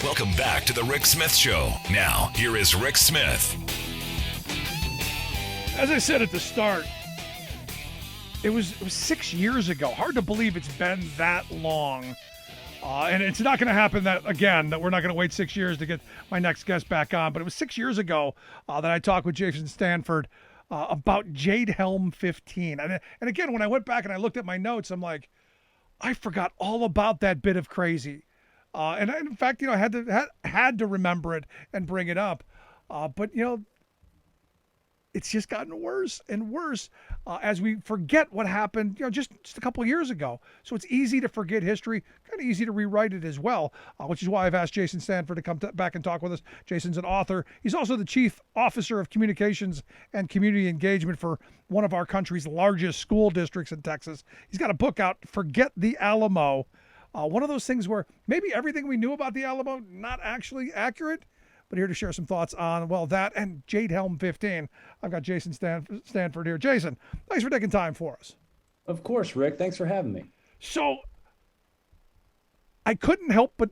Welcome back to the Rick Smith Show. Now, here is Rick Smith. As I said at the start, it was 6 years ago. Hard to believe it's been that long. And it's not going to happen that we're not going to wait 6 years to get my next guest back on. But it was 6 years ago that I talked with Jason Stanford about Jade Helm 15. And again, when I went back and I looked at my notes, I'm like, I forgot all about that bit of crazy. And in fact, I had to remember it and bring it up. But it's just gotten worse and worse as we forget what happened, just a couple of years ago. So it's easy to forget history, kind of easy to rewrite it as well, which is why I've asked Jason Stanford to come back and talk with us. Jason's an author. He's also the Chief Officer of Communications and Community Engagement for one of our country's largest school districts in Texas. He's got a book out, Forget the Alamo. One of those things where maybe everything we knew about the Alamo, not actually accurate. But here to share some thoughts on, that and Jade Helm 15. I've got Jason Stanford here. Jason, thanks for taking time for us. Of course, Rick. Thanks for having me. So I couldn't help but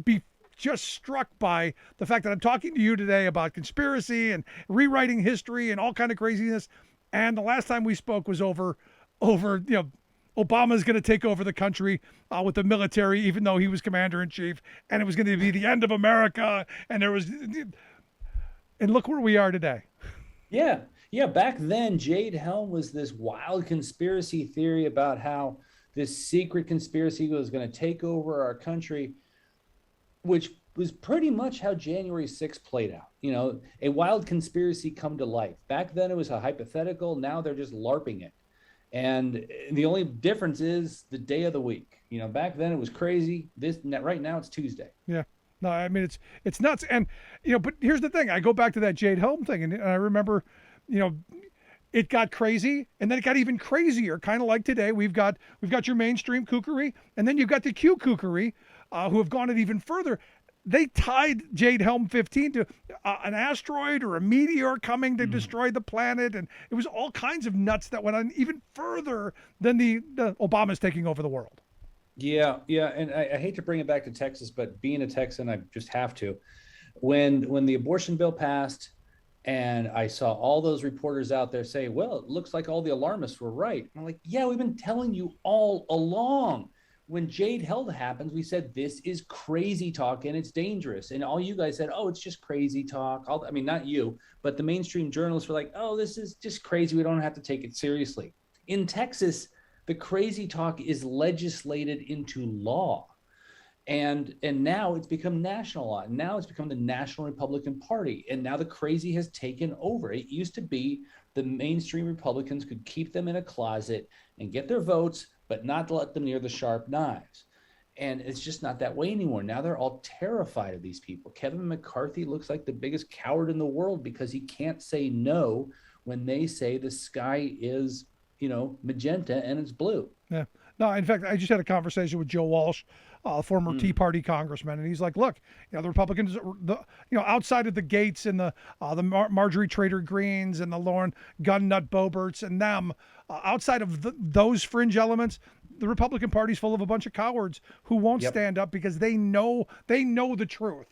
be just struck by the fact that I'm talking to you today about conspiracy and rewriting history and all kind of craziness. And the last time we spoke was over Obama's going to take over the country with the military, even though he was commander in chief, and it was going to be the end of America. And look where we are today. Yeah. Back then, Jade Helm was this wild conspiracy theory about how this secret conspiracy was going to take over our country, which was pretty much how January 6th played out. A wild conspiracy come to life. Back then, it was a hypothetical. Now they're just LARPing it. And the only difference is the day of the week. Back then it was crazy. Right now it's Tuesday. Yeah. No, I mean, it's nuts. And, but here's the thing. I go back to that Jade Helm thing and I remember, it got crazy and then it got even crazier. Kind of like today, we've got your mainstream kookery and then you've got the Q kookery who have gone it even further. They tied Jade Helm 15 to an asteroid or a meteor coming to destroy the planet. And it was all kinds of nuts that went on even further than the Obama's taking over the world. Yeah. And I hate to bring it back to Texas, but being a Texan, I just have to. When the abortion bill passed and I saw all those reporters out there say, well, it looks like all the alarmists were right. I'm like, yeah, we've been telling you all along. When Jade Helm happens, we said, this is crazy talk and it's dangerous. And all you guys said, oh, it's just crazy talk. Not you, but the mainstream journalists were like, oh, this is just crazy. We don't have to take it seriously. In Texas, the crazy talk is legislated into law. And now it's become national law. Now it's become the National Republican Party. And now the crazy has taken over. It used to be the mainstream Republicans could keep them in a closet and get their votes, but not to let them near the sharp knives. And it's just not that way anymore. Now they're all terrified of these people. Kevin McCarthy looks like the biggest coward in the world because he can't say no when they say the sky is, magenta and it's blue. Yeah. No, in fact, I just had a conversation with Joe Walsh, former Tea Party congressman, and he's like, look, the Republicans, outside of the Gates and the Marjorie Trader Greens and the Lauren Gun Nut Boberts and them, outside of those fringe elements, the Republican Party's full of a bunch of cowards who won't stand up because they know the truth.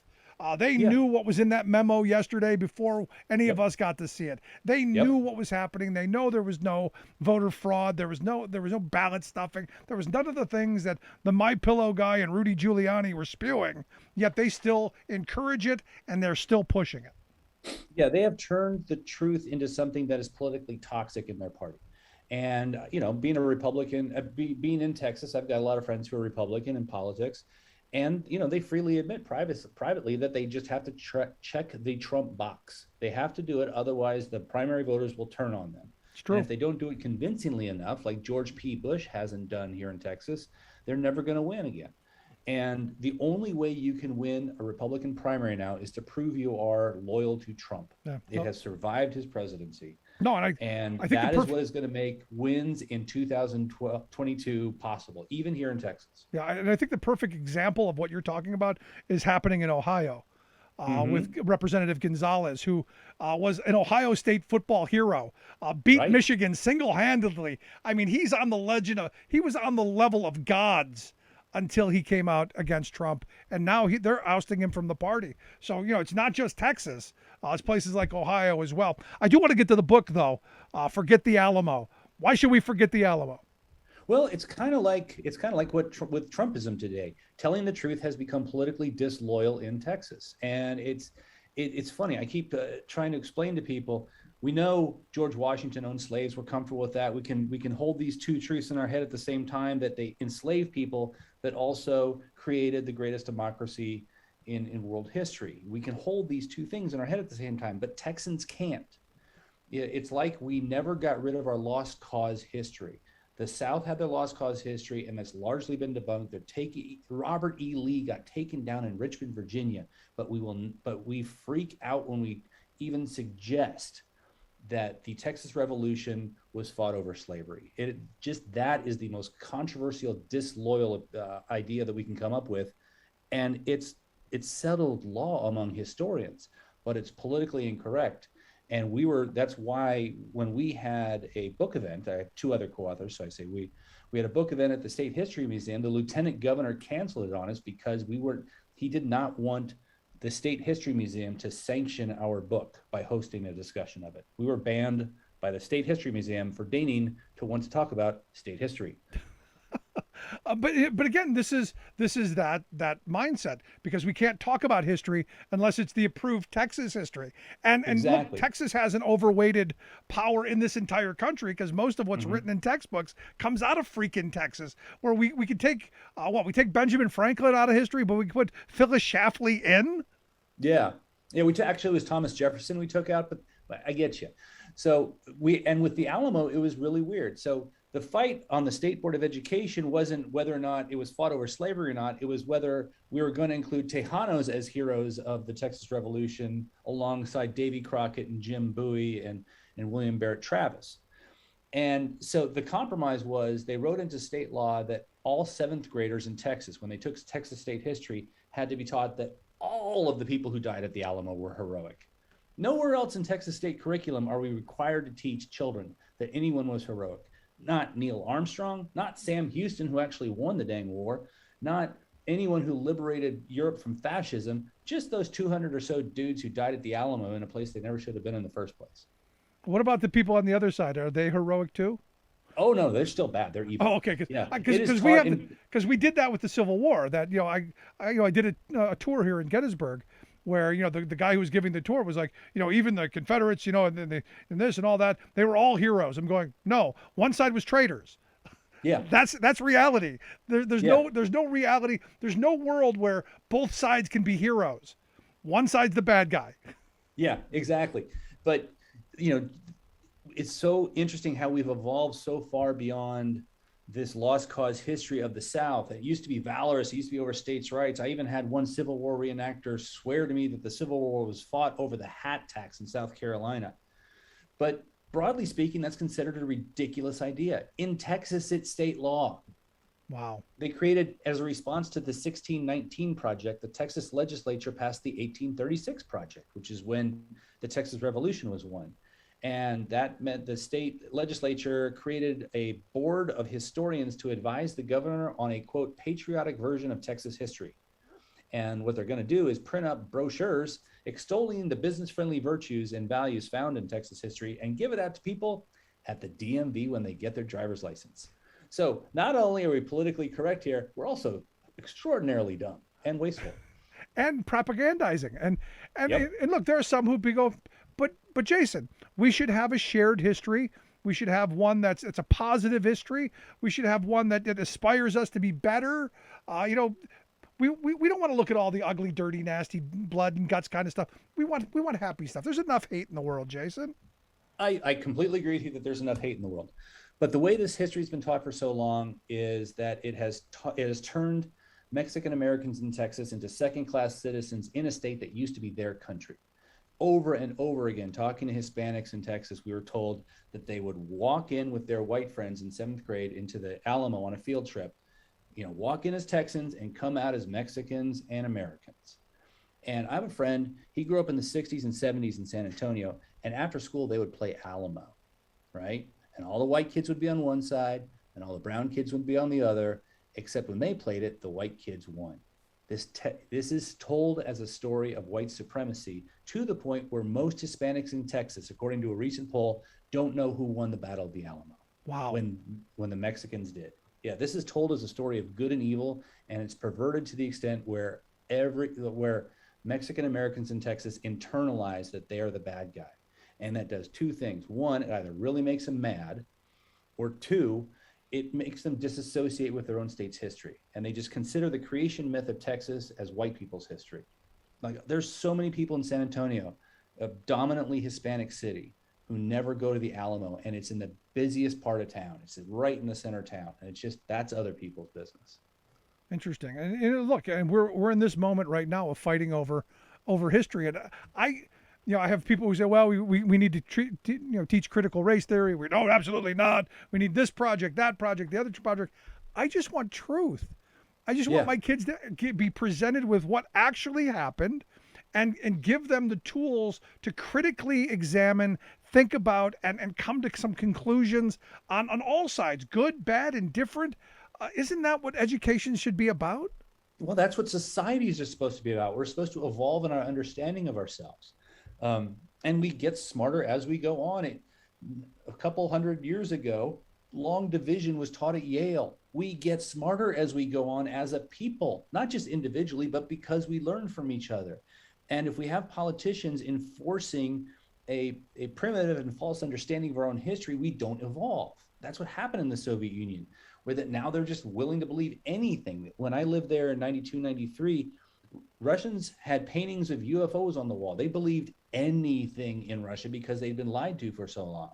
They knew what was in that memo yesterday before any of us got to see it. They knew what was happening. They know there was no voter fraud. There was no ballot stuffing. There was none of the things that the MyPillow guy and Rudy Giuliani were spewing. Yet they still encourage it and they're still pushing it. Yeah, they have turned the truth into something that is politically toxic in their party. And being a Republican, being in Texas, I've got a lot of friends who are Republican in politics. And, they freely admit privately that they just have to check the Trump box. They have to do it. Otherwise, the primary voters will turn on them. It's true. And if they don't do it convincingly enough, like George P. Bush hasn't done here in Texas, they're never going to win again. And the only way you can win a Republican primary now is to prove you are loyal to Trump. Yeah. It has survived his presidency. No, I think that is what is going to make wins in 2022 possible, even here in Texas. Yeah, and I think the perfect example of what you're talking about is happening in Ohio with Representative Gonzalez, who was an Ohio State football hero, beat Michigan single-handedly. I mean, he was on the level of gods until he came out against Trump, and now they're ousting him from the party. So it's not just Texas; it's places like Ohio as well. I do want to get to the book though. Forget the Alamo. Why should we forget the Alamo? Well, it's kind of like what with Trumpism today. Telling the truth has become politically disloyal in Texas, and it's funny. I keep trying to explain to people. We know George Washington owned slaves. We're comfortable with that. We can hold these two truths in our head at the same time, that they enslaved people, but also created the greatest democracy in world history. We can hold these two things in our head at the same time, but Texans can't. It's like we never got rid of our lost cause history. The South had their lost cause history, and that's largely been debunked. Robert E. Lee got taken down in Richmond, Virginia, but we freak out when we even suggest that the Texas Revolution was fought over slavery. That is the most controversial, disloyal idea that we can come up with, and it's settled law among historians, but it's politically incorrect. And that's why when we had a book event, I have two other co-authors, so I say we had a book event at the State History Museum. The lieutenant governor canceled it on us because he did not want the State History Museum to sanction our book by hosting a discussion of it. We were banned by the State History Museum for deigning to want to talk about state history. But again, this is that mindset, because we can't talk about history unless it's the approved Texas history. And Exactly. Look, Texas has an overweighted power in this entire country, because most of what's written in textbooks comes out of freaking Texas, where we could take we take Benjamin Franklin out of history, but we could put Phyllis Schlafly in. Yeah. Actually, it was Thomas Jefferson we took out, but I get you. So with the Alamo, it was really weird. So the fight on the State Board of Education wasn't whether or not it was fought over slavery or not. It was whether we were going to include Tejanos as heroes of the Texas Revolution alongside Davy Crockett and Jim Bowie and William Barrett Travis. And so the compromise was they wrote into state law that all seventh graders in Texas, when they took Texas state history, had to be taught that all of the people who died at the Alamo were heroic. Nowhere else in Texas state curriculum are we required to teach children that anyone was heroic. Not Neil Armstrong, not Sam Houston, who actually won the dang war, not anyone who liberated Europe from fascism, just those 200 or so dudes who died at the Alamo in a place they never should have been in the first place. What about the people on the other side? Are they heroic too? Oh no, they're still bad. They're evil. Oh, okay. Because we did that with the Civil War. That I did a tour here in Gettysburg, where the guy who was giving the tour was like, even the Confederates, and this and all that, they were all heroes. I'm going, no, one side was traitors. Yeah, that's reality. There's no reality. There's no world where both sides can be heroes. One side's the bad guy. Yeah, exactly. But it's so interesting how we've evolved so far beyond this lost cause history of the South. It used to be valorous. It used to be over states' rights. I even had one Civil War reenactor swear to me that the Civil War was fought over the hat tax in South Carolina. But broadly speaking, that's considered a ridiculous idea. In Texas, it's state law. Wow. They created, as a response to the 1619 project, the Texas legislature passed the 1836 project, which is when the Texas Revolution was won. And that meant the state legislature created a board of historians to advise the governor on a, quote, patriotic version of Texas history. And what they're going to do is print up brochures extolling the business-friendly virtues and values found in Texas history and give it out to people at the DMV when they get their driver's license. So not only are we politically correct here, we're also extraordinarily dumb and wasteful. And propagandizing. And Yep. and look, there are some who go, but Jason, we should have a shared history. We should have one it's a positive history. We should have one that aspires us to be better. We don't want to look at all the ugly, dirty, nasty blood and guts kind of stuff. We want happy stuff. There's enough hate in the world, Jason. I completely agree with you that there's enough hate in the world. But the way this history has been taught for so long is that it has turned Mexican Americans in Texas into second-class citizens in a state that used to be their country. Over and over again, talking to Hispanics in Texas, we were told that they would walk in with their white friends in 7th grade into the Alamo on a field trip, walk in as Texans and come out as Mexicans and Americans. And I have a friend, he grew up in the 60s and 70s in San Antonio, and after school, they would play Alamo, right? And all the white kids would be on one side, and all the brown kids would be on the other. except when they played it, the white kids won. This is told as a story of white supremacy to the point where most Hispanics in Texas, according to a recent poll, don't know who won the Battle of the Alamo. Wow. When the Mexicans did. Yeah, this is told as a story of good and evil, and it's perverted to the extent where Mexican Americans in Texas internalize that they are the bad guy. And that does two things. One, it either really makes them mad, or two, it makes them disassociate with their own state's history. And they just consider the creation myth of Texas as white people's history. Like, there's so many people in San Antonio, a dominantly Hispanic city, who never go to the Alamo, and it's in the busiest part of town. It's right in the center of town. And it's just, that's other people's business. Interesting. And look, and we're in this moment right now of fighting over history. And I have people who say, well, we need to teach critical race theory. We don't, absolutely not. We need this project, that project, the other project. I just want truth. I just want my kids to be presented with what actually happened, and give them the tools to critically examine, think about, and come to some conclusions on all sides, good, bad, indifferent. Isn't that what education should be about? Well, that's what societies are supposed to be about. We're supposed to evolve in our understanding of ourselves. And we get smarter as we go on. A couple hundred years ago, long division was taught at Yale. We get smarter as we go on as a people, not just individually, but because we learn from each other. And if we have politicians enforcing a primitive and false understanding of our own history, we don't evolve. That's what happened in the Soviet Union, where that now they're just willing to believe anything. When I lived there in 92, 93, Russians had paintings of UFOs on the wall. They believed anything in Russia because they'd been lied to for so long.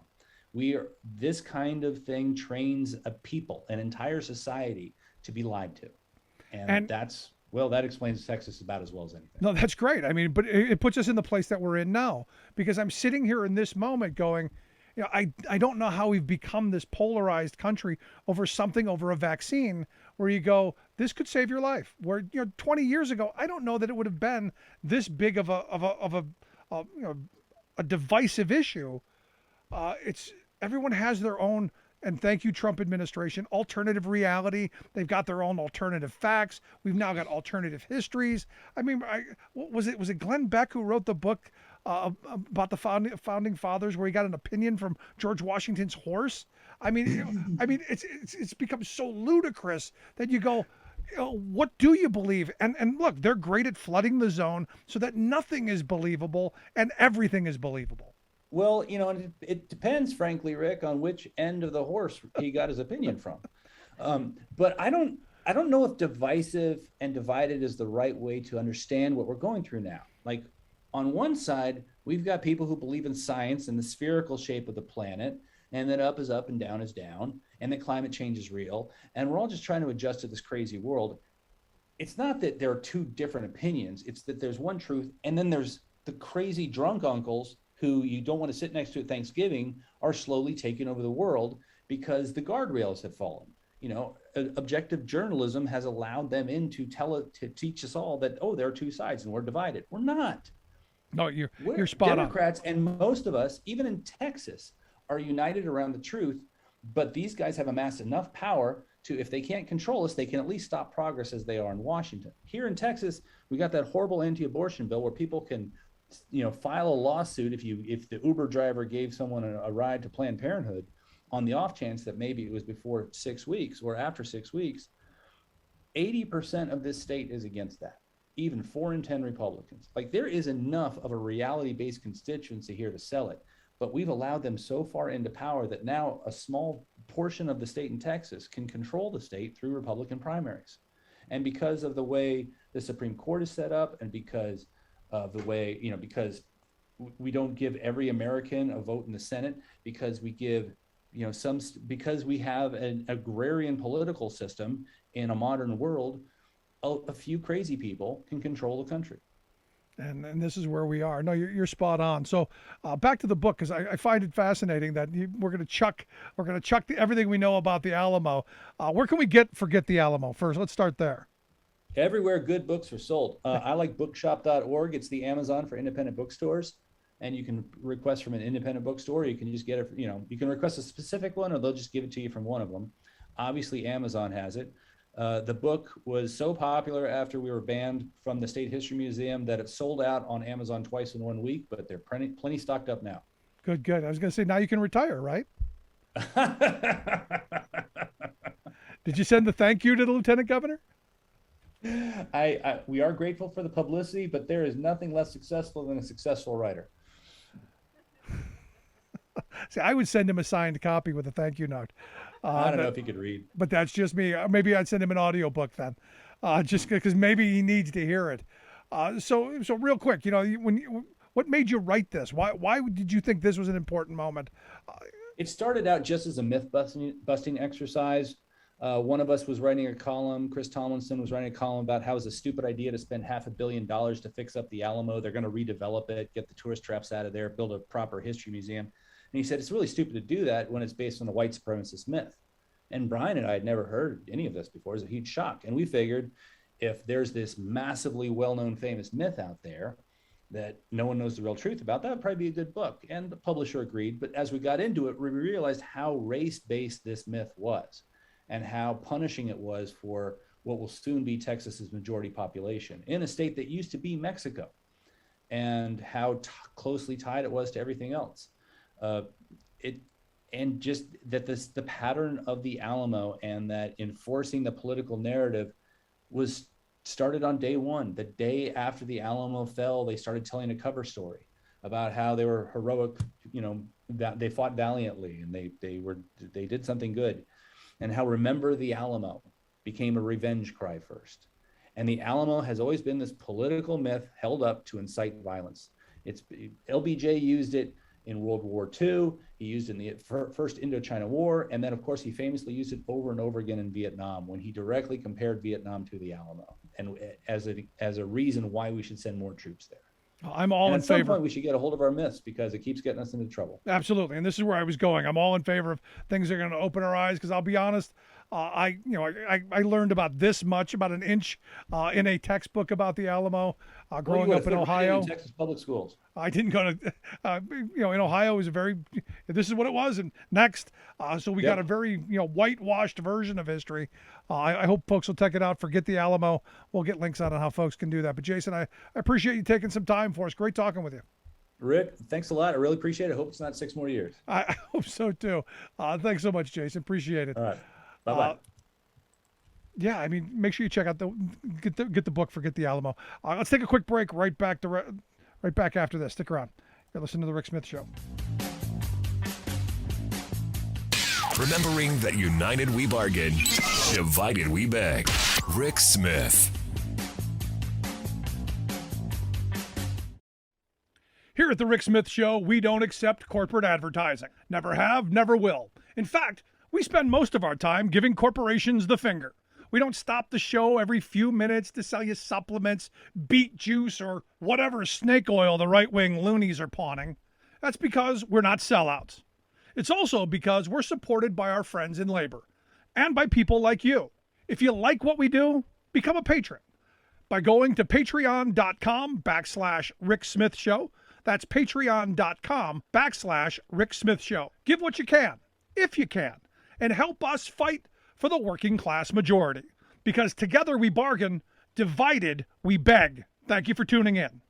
This kind of thing trains a people, an entire society, to be lied to. And that explains Texas about as well as anything. No, that's great. I mean, but it puts us in the place that we're in now, because I'm sitting here in this moment going, I don't know how we've become this polarized country over a vaccine where you go, this could save your life. Where 20 years ago, I don't know that it would have been this big of a divisive issue. Everyone has their own. And thank you, Trump administration, alternative reality. They've got their own alternative facts. We've now got alternative histories. I mean, was it Glenn Beck who wrote the book about the founding fathers, where he got an opinion from George Washington's horse? I mean, it's become so ludicrous that you go, what do you believe? And look, they're great at flooding the zone so that nothing is believable and everything is believable. Well, it depends, frankly, Rick, on which end of the horse he got his opinion from. But I don't know if divisive and divided is the right way to understand what we're going through now. Like, on one side, we've got people who believe in science and the spherical shape of the planet, and that up is up and down is down, and that climate change is real. And we're all just trying to adjust to this crazy world. It's not that there are two different opinions. It's that there's one truth, and then there's the crazy drunk uncles who you don't want to sit next to at Thanksgiving are slowly taking over the world because the guardrails have fallen. Objective journalism has allowed them in to teach us all that, there are two sides and we're divided. We're not. No, you're spot on. Democrats and most of us, even in Texas, are united around the truth, but these guys have amassed enough power to, if they can't control us, they can at least stop progress as they are in Washington. Here in Texas, we got that horrible anti-abortion bill where people can file a lawsuit if the Uber driver gave someone a ride to Planned Parenthood on the off chance that maybe it was before 6 weeks or after 6 weeks. 80% of this state is against that, even 4 in 10 Republicans. Like, there is enough of a reality-based constituency here to sell it, but we've allowed them so far into power that now a small portion of the state in Texas can control the state through Republican primaries. And because of the way the Supreme Court is set up, and because of the way, because we don't give every American a vote in the Senate, because we give, because we have an agrarian political system in a modern world, a few crazy people can control the country. And this is where we are. No, you're spot on. So back to the book, because I find it fascinating that we're going to chuck everything we know about the Alamo. Where can we forget the Alamo first? Let's start there. Everywhere good books are sold. I like bookshop.org. It's the Amazon for independent bookstores. And you can request from an independent bookstore. You can just get it, you can request a specific one, or they'll just give it to you from one of them. Obviously, Amazon has it. The book was so popular after we were banned from the State History Museum that it sold out on Amazon twice in 1 week, but they're plenty stocked up now. Good. I was going to say, now you can retire, right? Did you send the thank you to the lieutenant governor? We are grateful for the publicity, but there is nothing less successful than a successful writer. See, I would send him a signed copy with a thank you note. I don't know if he could read, but that's just me. Maybe I'd send him an audiobook then, just because maybe he needs to hear it. So real quick, what made you write this? Why did you think this was an important moment? It started out just as a myth busting exercise. One of us was writing a column. Chris Tomlinson was writing a column about how it's a stupid idea to spend $500 million to fix up the Alamo. They're going to redevelop it, get the tourist traps out of there, build a proper history museum. And he said, it's really stupid to do that when it's based on the white supremacist myth. And Brian and I had never heard any of this before. It was a huge shock. And we figured if there's this massively well-known famous myth out there that no one knows the real truth about, that would probably be a good book. And the publisher agreed. But as we got into it, we realized how race-based this myth was and how punishing it was for what will soon be Texas's majority population in a state that used to be Mexico, and how closely tied it was to everything else. And just that the pattern of the Alamo and that enforcing the political narrative was started on day one. The day after the Alamo fell, they started telling a cover story about how they were heroic, that they fought valiantly and they did something good, and how remember the Alamo became a revenge cry first. And the Alamo has always been this political myth held up to incite violence. LBJ used it in World War II. He used it in the first Indochina War. And then, of course, he famously used it over and over again in Vietnam when he directly compared Vietnam to the Alamo, and as a reason why we should send more troops there. I'm all in favor. At some point, we should get a hold of our myths because it keeps getting us into trouble. Absolutely. And this is where I was going. I'm all in favor of things that are going to open our eyes, because I'll be honest, I learned about this much, about an inch, in a textbook about the Alamo growing up in Ohio. In Texas public schools. I didn't go to, in Ohio is this is what it was. And next, so we got a very, whitewashed version of history. I hope folks will check it out. Forget the Alamo. We'll get links on how folks can do that. But Jason, I appreciate you taking some time for us. Great talking with you. Rick, thanks a lot. I really appreciate it. I hope it's not 6 more years. I hope so too. Thanks so much, Jason. Appreciate it. All right. Bye-bye. Yeah, I mean, make sure you check out get the book, Forget the Alamo. Let's take a quick break. Right back after this. Stick around. You're listening to The Rick Smith Show. Remembering that united we bargain, divided we beg. Rick Smith. Here at The Rick Smith Show, we don't accept corporate advertising. Never have, never will. In fact, we spend most of our time giving corporations the finger. We don't stop the show every few minutes to sell you supplements, beet juice, or whatever snake oil the right-wing loonies are pawning. That's because we're not sellouts. It's also because we're supported by our friends in labor and by people like you. If you like what we do, become a patron by going to patreon.com/Rick Smith Show. That's patreon.com/Rick Smith Show. Give what you can, if you can, and help us fight for the working class majority. Because together we bargain, divided we beg. Thank you for tuning in.